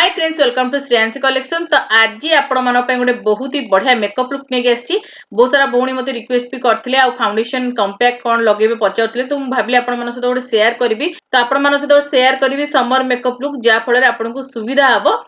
Hi friends welcome to Shreyanshi collection. तो आज आपण मन गोटे बहुत ही बढ़िया मेकअप लुक नहीं आसी बहुत सारा भौणी मत रिक्वेस्ट भी करते आ फाउंडेशन कंपैक्ट कौन लगे पचारे तो मुझे भाविली आपण सहित गोटे शेयर करी तो आपण सहित शेयर करी समर मेकअप लुक जहाँफल आपको सुविधा हम।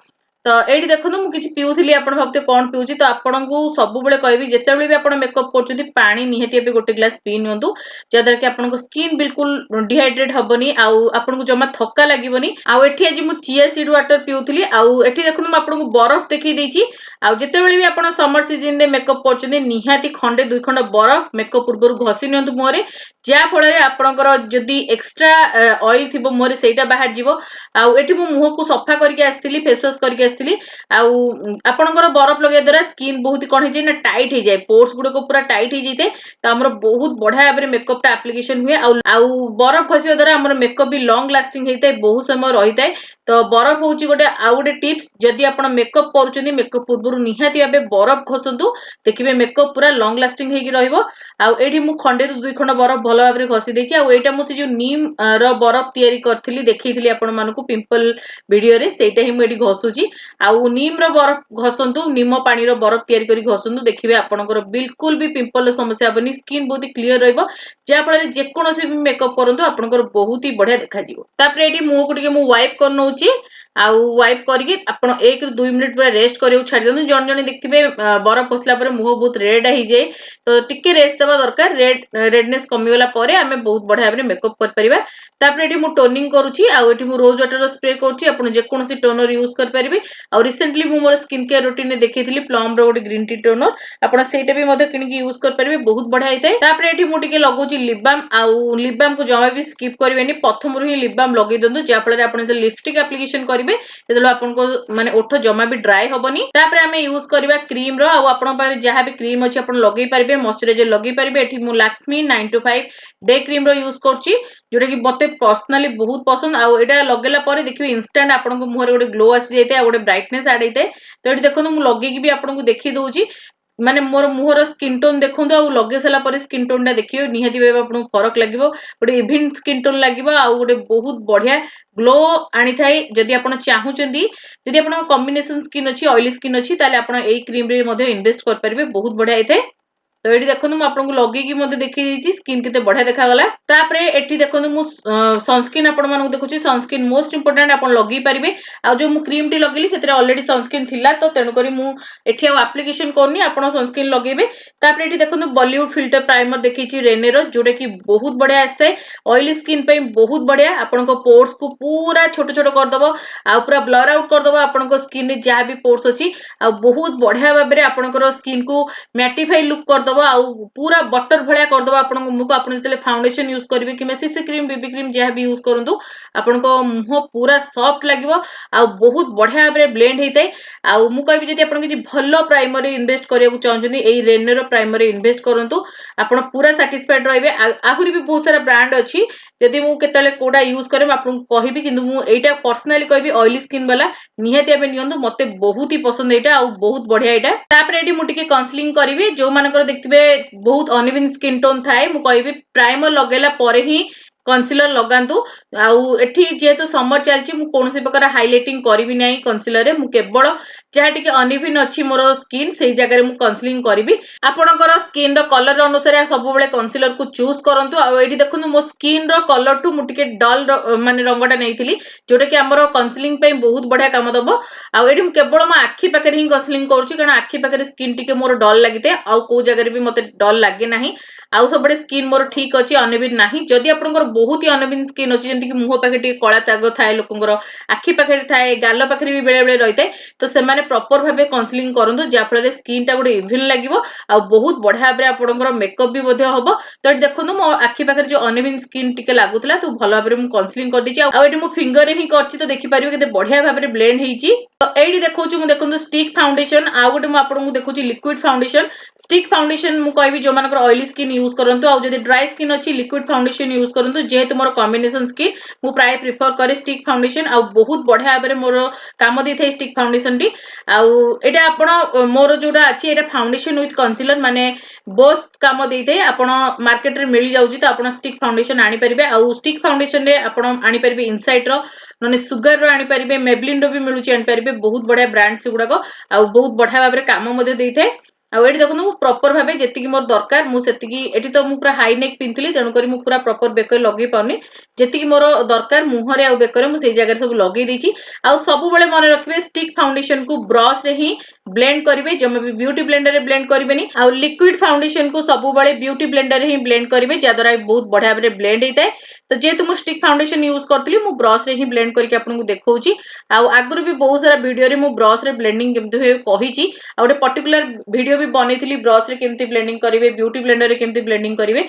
तो ये देखो मुझे किसी पीऊली आप भावते कौन पीऊँ तो आपको सब कहि जिते भी आप मेकअप कर पानी निहाती गोटे ग्लास पी नि जहाँद्वारा कि आपको स्किन बिल्कुल डिहाइड्रेट हेनी आपको जमा थका लगभग आठी आज मुझे चिया सीड वाटर पीऊली आठी देखो आपको बरफ देखी जिते भी आप समर सीजन में मेकअप कर निहाती खंडे दुई खंड बरफ मेकअप पूर्व घसी नि मुहर जहाँफल आपंकर जदि एक्सट्रा ऑयल थी मुहर से बाहर जीव आठी मो मुह को सफा करके आसती फेस वाश करके आसती आपंकर बरफ लगे द्वारा स्किन बहुत कौन हो टाइट हो जाए पोर्स गुड़क पूरा टाइट हो जाए तो आम बहुत बढ़िया भाव में मेकअप एप्लिकेशन हुए बरफ घसवा द्वारा आम मेकअप भी लंग लास्टिंग होता है बहुत समय रही है। तो बरफ हूँ गोटे आउ गोटे टिप्स जदि आप मेकअप कर मेकअप पूर्व निहाती भाव बरफ घसतु देखिए मेकअप पूरा लंग लास्टिंग होगी मु खंडे दुई खंड बरफ भल भाव में घसी देती आईटा मुझे जो नीम बरफ तैयारी करी देखी आपण पिंपल वीडियो रे सेटा ही मुझे घसुची आउ नीम बरफ घसतु नीम पानी बरफ तैयारी करी घसतु देखिए आपंकर बिल्कुल भी पिंपल समस्या हेनी स्किन बहुत क्लीयर रहा जेकोसी भी मेकअप करूँ आपंकर बहुत ही बढ़िया देखा ये मुह को वाइप कर नौ वाइप करके एक रु 2 मिनिट पूरा रेस्ट करियो छाड़ दियंतु जन जन देखिबे बरफ पसला पर मुह बहुत रेड हो जाए तो टिके रेस्ट देवा दरकार रेडनेस कमीगला परे आमे बहुत बढ़िया भाव मेकअप कर परिबा। तापर एठी मु टोनिंग करूची आ एठी मु रोज वाटर स्प्रे करूची आपण जे कोनोसी टोनर यूज कर परिबे आ रिसेंटली मु मोर स्किन केयर रूटीन में देखैथिली प्लम रो गोटे ग्रीन टी टोनर आपण सेटा भी मते किनिकी यूज कर परिबे बहुत बढ़िया होइते। तापर एठी मु टिके लगौची लिप बाम आ लिप बाम को जमा भी स्किप करबेनी प्रथम रु ही लिप बाम लगै दंतु जा फल रे आपण जे लिपस्टिक एप्लीकेशन करिवे तेदलो आपनको माने ओठ जमा भी ड्राई होबनी। तापर आमे यूज करबा क्रीम रो आ आपण पारे जहा भी क्रीम अछि आपण लगै परिबे मॉइस्चराइजर लगै परिबे एठी मु लैक्मे 925 डे क्रीम रो यूज करची जोटा कि मते पर्सनली बहुत पसंद आउ लगेला परे देखिए इंस्टेंट आपनको मुहर गोटे ग्लो आसी जाए गोटे ब्राइटनेस आड होता है। तो ये देखो मुझे लगे भी आपको देखी दूसरी माने मोर मुहर स्किन टोन देखो लगे सारा स्किन टोन टा देखिए निहाती भाव आपको फरक लगे गोटे इवन स्किन टोन लगे गोटे बहुत बढ़िया ग्लो आनी थाए जदि आप चाहूँगी जदि आप कॉम्बिनेशन स्किन अच्छी ऑयली स्किन अच्छी आप क्रीम रे इन्वेस्ट कर पारे बहुत बढ़िया होता है। तो ये देखो आपको लगे देखी स्किन केते बढ़िया देखागला। तापर एठी देखो मु सनस्क्रीन आपण मानक देखुची सनस्क्रीन मोस्ट इंपोर्टेंट आपण लगे पारिबे आ जो मु क्रीम टी लगेली सेतरे ऑलरेडी सनस्क्रीन थिला तो तेनु करी मु एठी एप्लीकेशन करनी आपण सनस्क्रीन लगेबे। तापर एठी देखो बॉलीवुड फिल्टर प्राइमर देखिची रेनेरो जोडे की बहुत बढ़िया आसे ऑयली स्किन पे बहुत बढ़िया आपनको पोर्स को पूरा छोट छोट कर दबो आ पूरा ब्लर आउट कर दबो आपनको स्किन रे जहा भी पोर्स अछि आ बहुत बढ़िया भाबरे आपनको स्किन को मैटिफाई लुक कर दबो आ पूरा बटर भलिया कर दबो आपनको मुह को आपण जते फाउंडेशन यूज करिवे कि सीसी क्रीम बीबी क्रीम जहा भी यूज करंतु आपनको मुह पूरा सॉफ्ट लागिवो आ बहुत बढ़िया भाबरे ब्लेंड हेइते आ मु कहबी जदि आपण किछि भलो प्राइमरी इन्वेस्ट करिया चाहउछन्ती एई रेनेरो प्राइमरी इन्वेस्ट करंतु आपण पूरा सैटिस्फाइड रहबे। आहुरी भी बहुत सारा ब्रांड अछि जदि मु केतले कोडा यूज करे आपन कहबी किंतु मु एटा पर्सनली कहबी ऑयली स्किन वाला निहाती आबे नियंतु मते बहुत ही पसंद एटा आ बहुत बढ़िया एटा। तापर एडी मु टिके काउंसलिंग करिवे जो मानकर देखथिबे बहुत अनइवन स्किन टोन थाए मु कहबी प्राइमर लगेला परे ही कंसीलर लगांतु आउ एठी जेहेतु समर चलची मु कोनोसी प्रकार हाइलाइटिंग करिवि नै कंसीलर रे मु केवल जहा टिके अनइवन अछि मोर स्किन सेही जगह रे मु काउंसलिंग करिवि आपनकर स्किन रो कलर अनुसार सब बेले कंसीलर को चूज करंतु आ एठी देखुनु मो स्किन रो कलर टू मु टिके डल माने रंगटा नैथिली जोटा कि हमर काउंसलिंग पे बहुत बढ़िया काम दबो आ एठी केवल मो आखी पाखे ही काउंसलिंग करूची कारण आखी पाखे स्किन टिके मोर डल लागिते आ को जगह रे भी मते डल लागे नाही आउ सब स्किन मोर ठीक अछि अनइवन नाही। जदि आपनकर बहुत ही अनइवन स्किन अछि जंती कि मुह पाखे टिके कळा दाग थाए लोकंकर आखी पाखे थाए गाल पाखे भी बेले बेले रहिते तो से माने प्रॉपर भाबे काउंसलिंग करंतु जा फल स्किन टा गोटे इवन लागिवो आ बहुत बढ़िया भाबे आपनकर मेकअप भी बधे हबो। तो एठी देखुनु मो आखी पाखे जो अनइवन स्किन टिके लागुतला तो भलो भाबे मु काउंसलिंग कर दिछि आ एठी मु फिंगर रे ही करछि तो देखि परिबे केते बढ़िया भाबे ब्लेंड हेछि। तो एठी देखौछु मु देखंतु स्टिक फाउंडेशन आ गोटे मु आपनको देखौछि लिक्विड फाउंडेशन स्टिक फाउंडेशन मु कहबी जो मानकर ऑयली स्किन यूज करंतु आ जदि ड्राई स्किन अछि लिक्विड फाउंडेशन यूज करंतु जेहेतु मोर कॉम्बिनेशन स्किन मु प्राय प्रिफर करे स्टिक फाउंडेशन आ बहुत बढ़िया भाबे मोर काम दै थाई स्टिक फाउंडेशन टी आ एटा आपण मोर जोडा अछि एटा फाउंडेशन विथ कंसीलर माने बोथ काम दै थाई आपण मार्केट रे मिल जाउची तो आपण स्टिक फाउंडेशन आनी परिबे आ स्टिक फाउंडेशन रे आपण आनी परिबे इनसाइट रो नने सुगर रो आनी परिबे मेबलिन रो भी मिलुची आनी परिबे बहुत बढ़िया ब्रांड से गुडाको आ बहुत बढ़िया भाबरे काम मध्ये देइथे आ एठी देखनु मु प्रॉपर भाबे जेतिकी मोर दरकार मु सेतिकी एठी तो मु पूरा हाई नेक पिनथिली तेनु करी मु पूरा प्रॉपर बेकर लगे पाउनी जेतिकी मोर दरकार मुहरे आ बेकर मु सेई जगह सब लगे देची आ सब बेले मन रखबे स्टिक फाउंडेशन को ब्रश रे ही ब्लेंड करिवे जमे भी ब्यूटी ब्लेंडर रे ब्लेंड करिवेनी आ लिक्विड फाउंडेशन को सब बेले ब्यूटी ब्लेंडर रे ही ब्लेंड करिवे जा द्वारा बहुत बढ़िया भाबरे ब्लेंड हेइताय तो जेतु मु स्टिक फाउंडेशन यूज करथली मु ब्रश रे ही ब्लेंड करके आपन को देखौची आ आगुरु भी बहुत सारा वीडियो रे मु ब्रश रे ब्लेंडिंग केमते होय कहिची आ ओटे पर्टिकुलर वीडियो भी बनेइथिली ब्रश रे केमते ब्लेंडिंग करिवे ब्यूटी ब्लेंडर रे केमते ब्लेंडिंग करिवे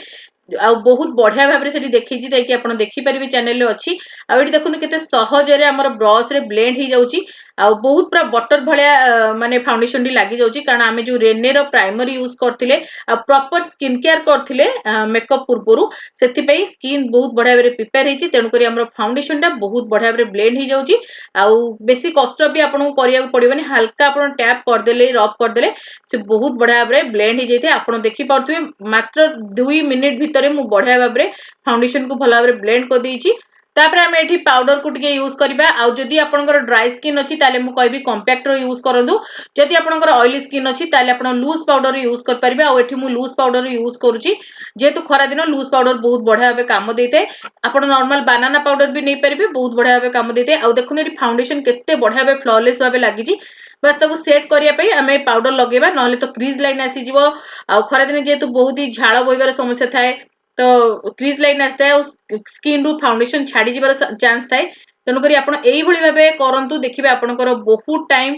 आ बहुत बढ़िया भाबरे सेठी देखिची ताकि आपन देखि परिबे चैनल रे अछि आ एठी देखुनु केते सहज रे हमर ब्रश रे ब्लेंड ही जाउची आ बहुत पूरा बटर भलिया माने फाउंडेशन डी लागि जाउची कारण आमे जो रेने रो प्राइमर यूज करथिले आ प्रॉपर स्किन केयर करथिले मेकअप पुरपुरु सेति पई स्किन बहुत बढ़िया भाबरे प्रिपेयर हेची तेनु करी हमर फाउंडेशन टा बहुत बढ़िया भाबरे ब्लेंड ही जाउची आ बेसी कष्ट भी आपन को करिया पड़िबनी हल्का आपन टैप कर देले रब कर देले से बहुत बढ़िया भाबरे ब्लेंड ही जैते आपन देखि पारथुवे मात्र 2 मिनिट भितरे मु बढ़िया भाबरे फाउंडेशन को भला भाबरे ब्लेंड कर देइची तापर हम एठी पाउडर को टिके यूज करबा आ जदी आपनकर ड्राई स्किन अछि ताले मु कहबी कॉम्पैक्ट रो यूज करंदु जदी आपनकर ऑयली स्किन अछि ताले आपण लूज पाउडर यूज कर परबे आ एठी मु लूज पाउडर यूज करूची जेतु खरा दिन लूज पाउडर बहुत बढ़िया भाबे काम देते आपण नॉर्मल बनाना पाउडर भी नै परबे बहुत बढ़िया भाबे काम देते आ देखुन एठी फाउंडेशन केते बढ़िया भाबे फ्लॉलेस भाबे लागिची बस ताको सेट करिया पई हमें पाउडर लगेबा नहले तो क्रीज लाइन आसी जिवो आ खरा दिन जेतु बहुत ही झाळ बोइबार समस्या थाए तो क्रीज लाइन आस्ते स्किन रु फाउंडेशन छाडी जिबार चांस थाए तेणु करी आपण एई भली भाबे करंतु देखिबे आपनकर बहुत टाइम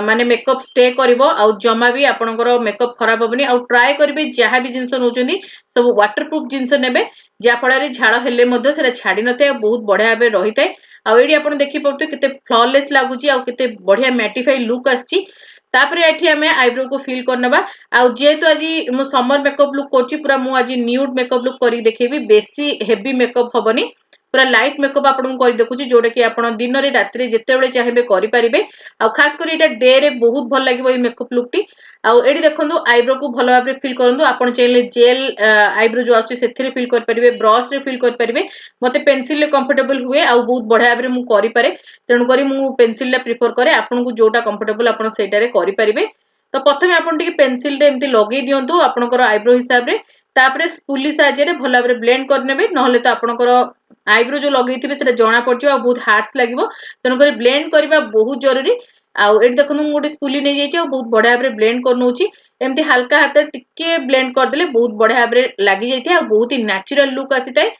माने मेकअप स्टे करिवो आ जमा भी आपनकर मेकअप खराब होबनी आ ट्राई करिवे जहा भी जिंस नउचंदी सब वाटरप्रूफ जिंस नेबे जा फळारे झाळ हेले मध्ये सेरा छाडी नते बहुत बढ़िया भाबे रहिताय आ एडी आपण देखि पड़ते केते फ्लॉलेस लागुची आ केते बढ़िया मैटिफाई लुक आछी तापर एठी हमें आईब्रो को फिल करनबा आ जेतु आजी मु समर मेकअप लुक करची पूरा मु आजी न्यूड मेकअप लुक करी देखेबी बेसी हेवी मेकअप होबनी पूरा लाइट मेकअप आपन को करी देखुची जोडे कि आपन दिन रे रात रे जेते बेले चाहेबे करि परिबे आ खास करी एटा डे रे बहुत भल लागिवो ई मेकअप लुक टी आ एडी देखंदु आईब्रो को भल भाबरे फिल करंदु आपन चाहिले जेल आईब्रो जो आछी सेथिरे फिल कर परिबे ब्रश रे फिल कर परिबे मते पेंसिल ले कंफर्टेबल हुए आ बहुत बढ़िया भाबरे मु करि पारे तेणु करी मु पेंसिल ले प्रेफर करे आपन को जोटा कंफर्टेबल आपन सेटा रे करि परिबे तो प्रथमे आपन टिके पेंसिल रे एमती लगेई दियंतु आपनकर आईब्रो हिसाब रे तापरे स्पूली साहाय्य रे भल भाबरे ब्लेंड करनेबे नहले तो आपनकर आईब्रो जो लगेइथिबे सेटा जणा पड़जिवो आ बहुत हार्श लागिवो तेणु करी ब्लेंड करबा बहुत जरूरी आ एठी देखनु मु गोटे स्पूली नै जाइछि आ बहुत बढ़िया भाबरे ब्लेंड करनोछि एमती हल्का हाथ टिके ब्लेंड कर देले बहुत बढ़िया भाबरे लागि जाइथे आ बहुत ही नेचुरल लुक आसीताय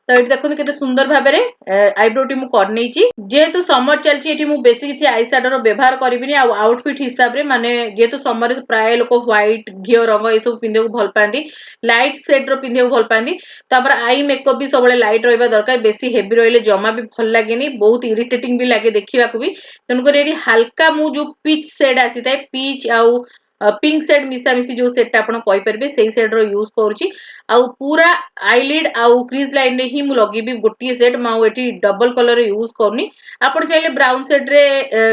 तो ये देखो केते सुंदर भाबरे आईब्रो टी मु कर नेछि जेहेतु समर चलछि एठी मु बेसी किछि आई शैडो रो व्यवहार करिबिनी आ आउटफिट हिसाब रे माने जेहेतु समर रे प्राय लोक व्हाइट घियो रंग ए सब पिंदे को भल पांदी लाइट शेड रो पिंदे को भल पांदी तापर आई मेकअप भी सबले लाइट रहबा दरकार बेसी हेवी रहले जमा भी भल लागेनी बहुत इरिटेटिंग भी लागे देखिबा को भी तन करे एठी हल्का मु जो पीच शेड आसीताय पीच आउ पिंक शेड मिसा मिसी जो सेट आपण कहि परबे सेही शेड रो यूज करूची आ पूरा आईलिड आ क्रीज लाइन रे ही मु लगेबी गोटी सेट माउ एठी डबल कलर यूज करनी आपण चाहिले ब्राउन शेड रे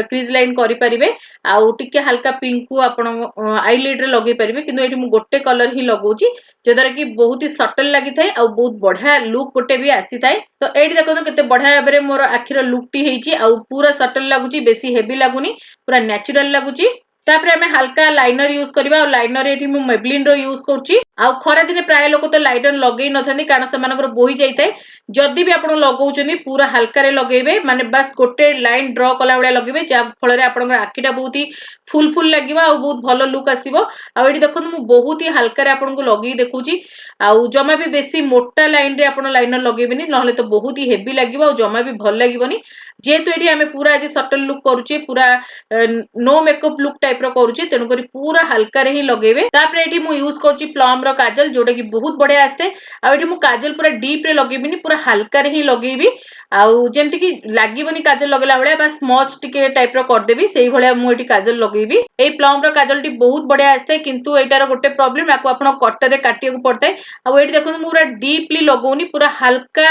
क्रीज लाइन करि परिबे आ टिके हल्का पिंक को आपण आईलिड रे लगेई परिबे किंतु एठी मु गोटे कलर ही लगौची जेदर कि बहुत ही सटल लागि थाए आ बहुत बढ़िया लुक गोटे भी आसी थाए तो एठी देखो केते बढ़िया भाबरे मोर आखिर लुक टी हेची आ पूरा सटल लागुची बेसी हेवी लागुनी पूरा नेचुरल लागुची तापर हमें हल्का लाइनर यूज करबा और लाइनर एठी मु मेबलिन रो यूज करची आ खरा दिन प्राय लोक तो लाइनर लगेई नथांदी कारण से मानकर बोही जाई थाए जदी भी आपण लगौचंदी पूरा हल्का रे लगेबे माने बस गोटे लाइन ड्रॉ कला बेले लगेबे जा फल रे आपण आखिटा बहुत ही फुल लागिबा आ बहुत भलो लुक आसीबो आ एठी देखो मु बहुत ही हल्का रे आपण को लगेई देखुची आ जमा भी बेसी मोटा लाइन रे आपण लाइनर लगेबेनी नहले तो बहुत ही हेवी लागिबो आ जमा भी भल लागिबोनी जेहेतु एठी हमें पूरा आज सटल लुक करूचे पूरा नो मेकअप लुक टाइप रो करूचे तेणु करी पूरा हल्का रे ही लगेबे तापर एठी मु यूज करची प्लम रो काजल जोटा कि बहुत बढ़िया आस्ते आ एठी मु काजल पूरा डीप रे लगेबिनी पूरा हल्का रे ही लगेबी आ जेमति कि लागिबनी काजल लगेला बेले बस स्मच टिके टाइप रो कर देबी सेही भलिया मु एठी काजल लगेबी ए प्लम रो काजल टी बहुत बढ़िया आस्ते किंतु एटार गोटे प्रॉब्लम आको आपण कटर रे काटिया को पड़ते आ एठी देखो मु पूरा डीपली लगौनी पूरा हल्का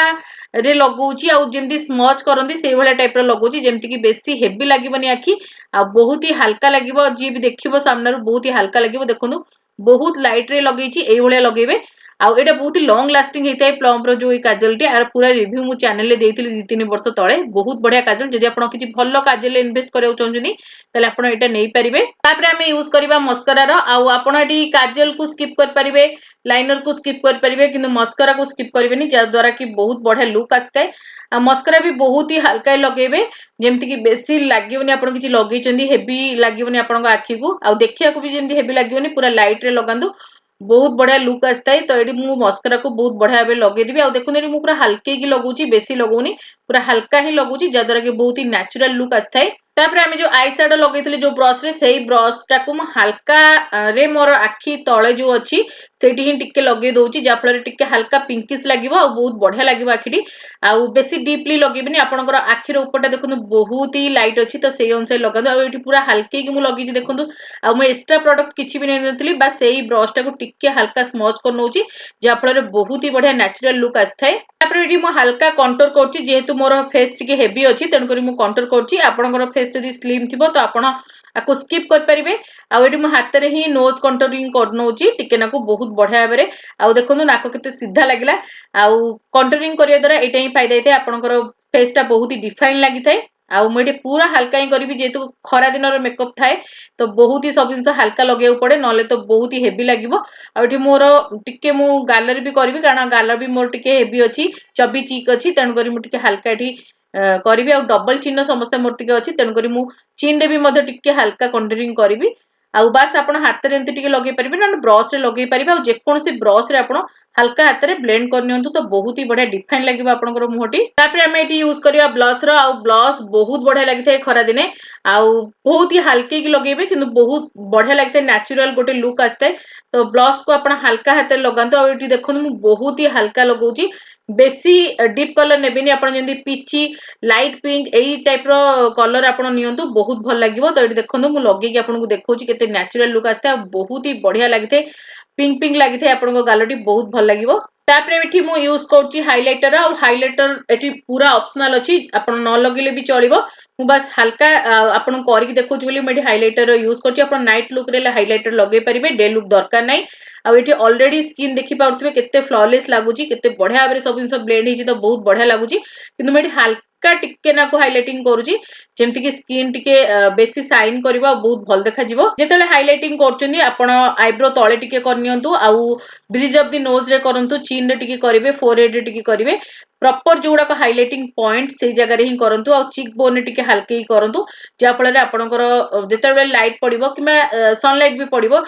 रे लगौची आ जेमति स्मच करंदी सेही भलिया टाइप रो लगौची जेमति कि बेसी हेवी लागिबनी आखी आ बहुत ही हल्का लागिबो जी भी देखिबो सामने बहुत ही हल्का लागिबो देखनु बहुत लाइट रे लगेची एई भलिया लगेबे आउ एटा बहुत ही लॉन्ग लास्टिंग होता है प्लम रो जो काजलटी आर पूरा रिव्यू मु चैनल रे देइथिली 2-3 वर्ष तळे बहुत बढ़िया काजल जदि आपण किछि भल्लो काजल इन्वेस्ट करियो चाहउछनी तले आपण एटा नै परिबे तापरे हमें यूज करबा मस्करा रो आउ आपण एटी काजल को स्किप कर परिबे लाइनर को स्किप कर परिबे किंतु मस्करा को स्किप करबेनी जा द्वारा कि बहुत बढ़िया लुक आस्ते आ मस्करा भी बहुत ही हल्का लगेबे जेमति कि बेसी लागिवनी आपण किछि लगेचंदी हेवी लागिवनी आपण आखी को आ देखिया को भी जेमति हेवी लागिवनी पूरा लाइट रे लगांदु बहुत बढ़िया लुक आस्ता है तो ये मु मस्करा को बहुत बढ़िया भाव लगेदेवी आ देखुन मु पूरा हल्के की लगुची बेसी लगौनी पूरा हल्का ही लगुची जद्वारा कि बहुत ही नेचुरल लुक आस्ता है तापर आमे जो आई शैडो लगेइथिले जो ब्रश रे सेही ब्रश टाको मु हल्का रे मोर आखी तळे जो अछि सेठी ही टिके लगे दोची जा फल रे टिके हल्का पिंकिश लागिवो आ बहुत बढ़िया लागिवो आखिटी आ बेसी डीपली लगेबनी आपनकर आखिर ऊपरटा देखुन बहुत ही लाइट अछि तो सेही अनुसार लगादो आ एठी पूरा हल्के की मु लगी छी देखुन आ मु एक्स्ट्रा प्रोडक्ट किछि भी नै नथली बस सेही ब्रश टाको टिके हल्का स्मच कर नउची जा फल रे बहुत ही बढ़िया नेचुरल लुक आस्थाय तापर एठी मु हल्का कंटूर करछि जेहेतु मोर फेस टिके हेवी अछि तन करी मु कंटूर करछि आपनकर फेस जदी स्लिम थिबो तो आपण आको स्किप कर परिबे आ एठी मु हाथ रे ही नोज कंटूरिंग कर नउची टिके नाको बहुत बढ़िया भाबरे आ देखुन नाको केते सीधा लागिला आ कंटूरिंग करिया द्वारा एटा ही फायदा हेते आपनकर फेस टा बहुत ही डिफाइन लागि थाए आ मु एठी पूरा हल्का ही करबी जेहेतु खरा दिन रो मेकअप थाए तो बहुत ही सब जिंस हल्का लगेउ पड़े नले तो बहुत ही हेवी लागिवो आ एठी मोर टिके मु गालर भी करबी कारण गालर भी मोर टिके हेवी अछि चबी चीक अछि तन करी मु टिके हल्का एठी करबी आ डबल चिन्ह समस्त मोर टिके अछि तन करी मु चिन रे भी मधे टिके हल्का कंटूरिंग करबी आ बस आपण हाथ रे एंती टिके लगे परिबे ना ब्रश रे लगे परिबे आ जे कोनसी ब्रश रे आपण हल्का हाथ रे ब्लेंड कर नियंतु तो बहुत ही बढ़िया डिफाइन लागिवो आपनकर मुहटी तापर हमें एटी यूज करिया ब्लश रो आ ब्लश बहुत बढ़िया लागि थाए खरा दिने आ बहुत ही हल्के की लगेबे किंतु बहुत बढ़िया लागि थाए नेचुरल गोटे लुक आस्ते तो ब्लश को आपण हल्का हाथ रे लगांतो आ एटी देखुन मु बहुत ही हल्का लगौची बेसी डीप कलर नेबेनी आपण जेंदी पीची लाइट पिंक एई टाइप रो कलर आपण नियंतु बहुत भल लागिवो तो एटी देखंतु मु लगे कि आपन को देखौची केते नेचुरल लुक आस्ते आ बहुत ही बढ़िया लागि थाए पिंक पिंक लागि थाए आपण को गालटी बहुत भल लागिवो तापरे एठी मु यूज करची हाइलाइटर आ हाइलाइटर एठी पूरा ऑप्शनल अछि आपण न लगेले भी चलिबो मु बस हल्का आपण करिक देखौची बोली मेठी हाइलाइटर यूज करची आपण नाइट लुक रे हाइलाइटर लगे परिबे डे लुक दरकार नै आ एठी ऑलरेडी स्किन देखि पाउतबे केते फ्लॉलेस लागुची केते बढ़िया भाबरे सब जिंस ब्लेंड हिची तो बहुत बढ़िया लागुची किंतु मेठी हल्का टिके नाको हाइलाइटिंग करूची जेमति कि स्किन टिके बेसी शाइन करबा बहुत भल देखा जिवो जेतेले हाइलाइटिंग करचंदी आपण आईब्रो तळे टिके करनियंतु आ ब्रिज ऑफ द नोज रे करंतु चिन रे टिके करिवे फोरहेड रे टिके करिवे प्रॉपर जोडा को हाइलाइटिंग पॉइंट से जगह रे ही करंतु आ चिक बोन रे टिके हल्के ही करंतु जा फल रे आपणकर जेतेबेले लाइट पडिबो किबा सनलाइट भी पडिबो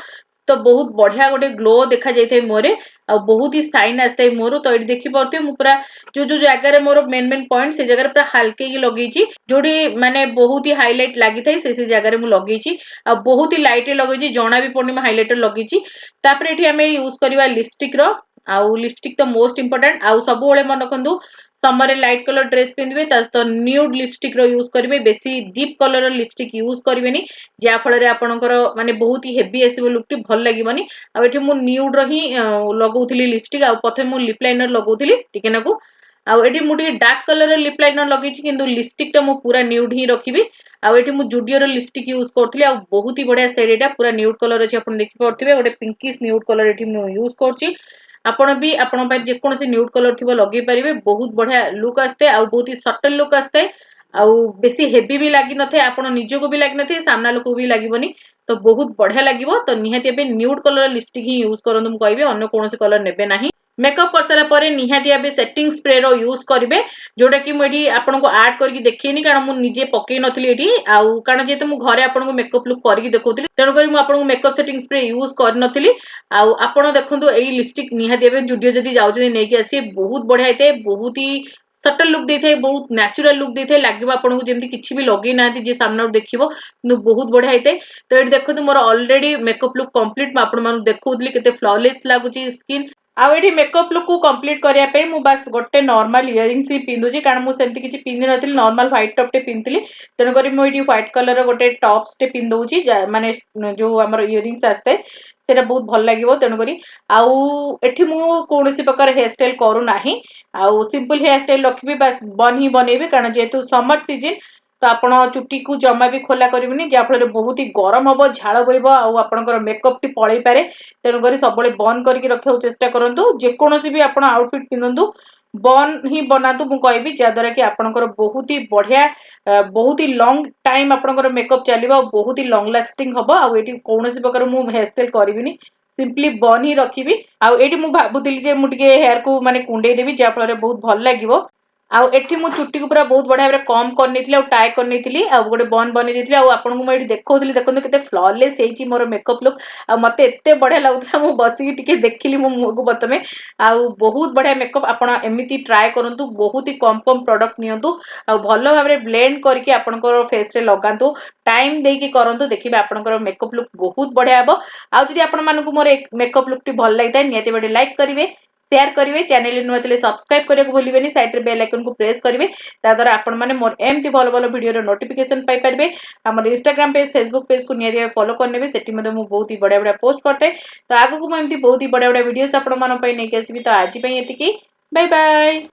तो बहुत बढ़िया गोटे ग्लो देखा जाइए मोरे आ बहुत ही शाइन आसता है मोर तो ये देखि पारते मु पूरा जो जो जगह मोर मेन मेन पॉइंट से जगह पूरा हल्के ही लगेची जोडी माने बहुत ही हाइलाइट लागि थाई से जगह मु लगेची आ बहुत ही लाइट लगेची जणा भी पड़नी हाइलाइटर लगेची तापर एठी हमें यूज करबा लिपस्टिक रो आ लिपस्टिक तो मोस्ट इंपोर्टेंट आ सब बेले मन रखंतु समर रे लाइट कलर ड्रेस पिंदबे तो न्यूड लिपस्टिक रो यूज करिवे बेसी डीप कलर लिपस्टिक यूज करिवेनी जा फल रे आपनकर माने बहुत ही हेवी एसिबो लुक टी भल लागिवनी आ एठी मु न्यूड रो ही लगौथिली लिपस्टिक आ प्रथमे मु लिप लाइनर लगौथिली टिके नाकू आ एठी मु टिके डार्क कलर रे लिप लाइनर लगेछि किंतु लिपस्टिक टा मु पूरा न्यूड ही रखिबी आ एठी मु जुडियो रो लिपस्टिक यूज करथिली आ बहुत ही बढ़िया शेड एटा पूरा न्यूड कलर अछि आपण देखि परथिबे गोटे पिंकिश न्यूड कलर एठी मु यूज करछि आपण भी आपण पर जे कोनसे न्यूड कलर थिबो लगे परिबे बहुत बढ़िया लुक आस्ते आ बहुत ही सटल लुक आस्ते आ बेसी हेवी भी लागि नथे आपण निजो को भी लागि नथे सामना लोक को भी लागिबनी तो बहुत बढ़िया लागिवो तो निहाती एबे न्यूड कलर लिपस्टिक ही यूज करंतु मु कहबे अन्य कोनसे कलर नेबे नाही मेकअप कर सारा परे निहाती एबे सेटिंग स्प्रे रो यूज करिवे जोटा कि मु एठी आपण को ऐड करके देखिएनी कारण मु निजे पके नथली एठी आ कारण जेते मु घरे आपण को मेकअप लुक करके देखौतली तेनो करी मु आपण को मेकअप सेटिंग स्प्रे यूज कर नथली आ आपण देखंतु एई लिपस्टिक निहाती एबे जुडियो जदी जाउछनी नेकी आसी बहुत बढ़िया हेते बहुत ही सटल लुक देथे बहुत नेचुरल लुक देथे लागिबो आपण को जेमति किछि भी लगै नांती जे सामने देखिबो नु बहुत बढ़िया हेते तो एठी देखंतु मोर ऑलरेडी मेकअप लुक कंप्लीट म आपण मानु देखौतली केते फ्लॉलेस लागुची स्किन आ एठी मेकअप लुक को कंप्लीट करिया पे मु बस गोटे नॉर्मल इयरिंग्स ही पिंदुची कारण मु सेमति किछि पिंदी नथिली नॉर्मल व्हाइट टॉप टे पिंतली तेनो करी मु एठी व्हाइट कलर रो गोटे टॉप्स टे पिंदौची माने जो हमर इयरिंग्स आस्ते सेटा बहुत भल लागिवो तेनो करी आउ एठी मु कोनोसी प्रकार हेयर स्टाइल करू नाही आउ सिंपल हेयर स्टाइल रखिबी बस बन ही बनेबी कारण जेतु समर सीजन तो आपण चुट्टी को जमा भी खोला करिवनी जा फल बहुत ही गरम हबो झाळ बइबो आ आपनकर मेकअप टी पळै पारे तेणु करी सबले बंद करके रखियो चेष्टा करंतु जे कोनोसी भी आपण आउटफिट पिनंतु बन ही बनातु मु कहबी जा द्वारा कि आपनकर बहुत ही बढ़िया बहुत ही लॉन्ग टाइम आपनकर मेकअप चलिबा बहुत ही लॉन्ग लास्टिंग हबो आ एटी कोनोसी प्रकार मु हेयर स्टाइल करिविनी सिंपली बन ही रखिबी आ एटी मु भाबुतिली जे मु टिके हेयर को माने कुंडे देबी जा फल बहुत भल लागिवो आउ एठी मु चुट्टी को पूरा बहुत बढ़िया भाବରେ कम करनेथिली और टाई करनेथिली आ गोटे बन बने देथिली आ आपन को म एठी देखौथिली देखंतु केते फ्लॉलेस हेची मोर मेकअप लुक आ मते एते बढ़िया लागुथला मु बसी टिके देखिली मो मुह को प्रथमे आ बहुत बढ़िया मेकअप आपण एमिति ट्राई करंतु बहुत ही कम कम प्रोडक्ट नियंतु आ भलो भाବରେ ब्लेंड करके आपनकर फेस रे लगांतु टाइम देकी करंतु देखिबे आपनकर मेकअप लुक बहुत बढ़िया हबो आ जदि आपण मानको मोर मेकअप लुक टी भल लागिता नियति बडे लाइक करिवे शेयर करिवे चैनल नुआ तले सब्सक्राइब करियो भूलिबेनी साइड रे बेल आइकन को प्रेस करिवे ता द्वारा आपण माने मोर एमति भलो भलो वीडियो रो नोटिफिकेशन पाई परिबे हमर इंस्टाग्राम पेज फेसबुक पेज को नियति फॉलो करनेबे सेठी मते मु बहुत ही बढ़िया बढ़िया पोस्ट करते तो आगु को मु एमति बहुत ही बढ़िया बढ़िया वीडियोस आपण मानो पई नै के आसीबी तो आज पई एतिकी बाय बाय।